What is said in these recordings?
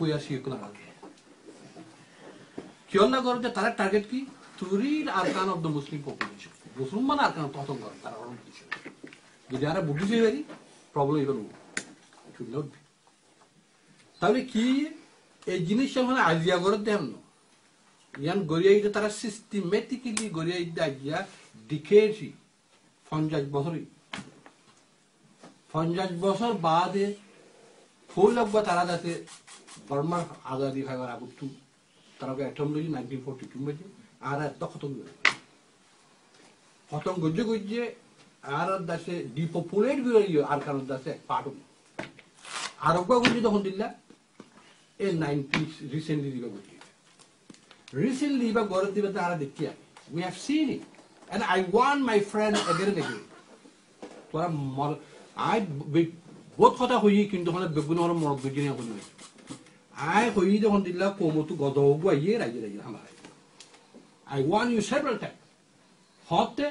কইয়া শিখনা লাগে কিয়ল্লা করতে তারা টার্গেট কি তুরির Arakan of the Muslim population মুসলমান আরকান প্রথম করে তারা অরুণ যদি আরা বুঝিছে very problem even should not be তাহলে কি এই জিনিসটা মানে আইডিয়া করে দেন না ইয়ান গড়িয়াইতে তারা সিস্টেমেটিক্যালি গড়িয়াইতে আইডিয়া ডিকেছি 50 বছর বাদে ফুল লাগবা তারা যাতে বর্মার আজাদি খাইবার আগতু তারা অ্যাটমলজি 1942 মধ্যে আর এত খতম গজ্জে আর দাসে ডিপপুলেট বিরোধী আর কারণ দাসে পার্ট আরব গুজি তখন দিল্লা এ 90 রিসেন্টলি দিবা গুজি রিসেন্টলি বা গড় দিবা তারা দেখি we have seen it and I want my friend again and again তোরা I বহুত কথা হই কিন্তু হলে বেগুন হল মরক গজি না হই I হই যখন দিল্লা কোমতু গদবু আইয়ে রাইয়ে আমার I want you several times হতে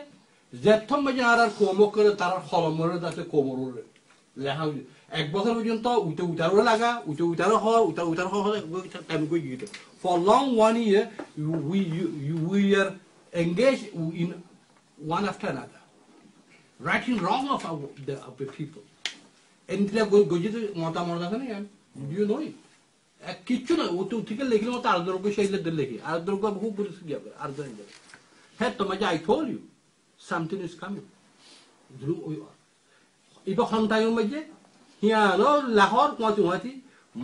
যেথম মাঝে আর কোমক করে তার হলমরে দাসে কোমর লেখা এক বছর পর্যন্ত উঠারও লাগা উঠারও হয় উঠার টাইম কই গিয়ে for long 1 year we are engaged in one after another writing wrong of the people এন্ট্রিয়া গজিতে মতামত আছে না do you know it কিচ্ছু না থেকে লিখলে মতো আর্দ্রজ্ঞ শৈলের লেখি আর্দ্রজ্ঞ বহু পরিস্থিতি যাবে আর্দ্র যাবে হ্যাঁ তোমাকে I told you something is coming ইবা সন্তানের মধ্যে হিয়ানো লাহোর কোয়াতি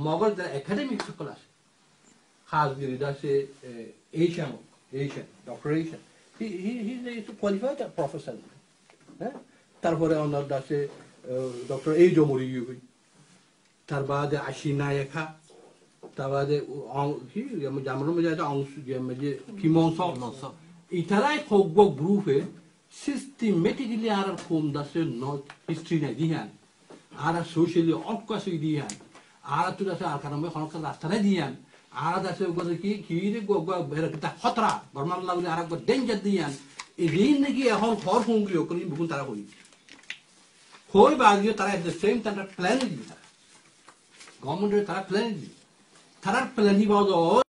মগর একাডেমিক সকল আছে খাস গিরি দাসে Asian doctor Asian he is qualified professor হ্যাঁ তারপরে অনার দাসে ডক্টর এই জমরি হই তার বাদে আশি নায়কা তার বাদে জামানোর মধ্যে একটা অংশ যে কিমংস ইতারাই খোক গ্রুপে systematically are from the not history na dihan ara socially outcast dihan ara to the arkaname khonka rastana dihan ara dase go ki go berakta khatra barman lagli ara go danger dihan e rin ki ehon khor hungri okoni bugun tara hoi bagio tara at the same time plan di government tara plan di tarar plan hi bawo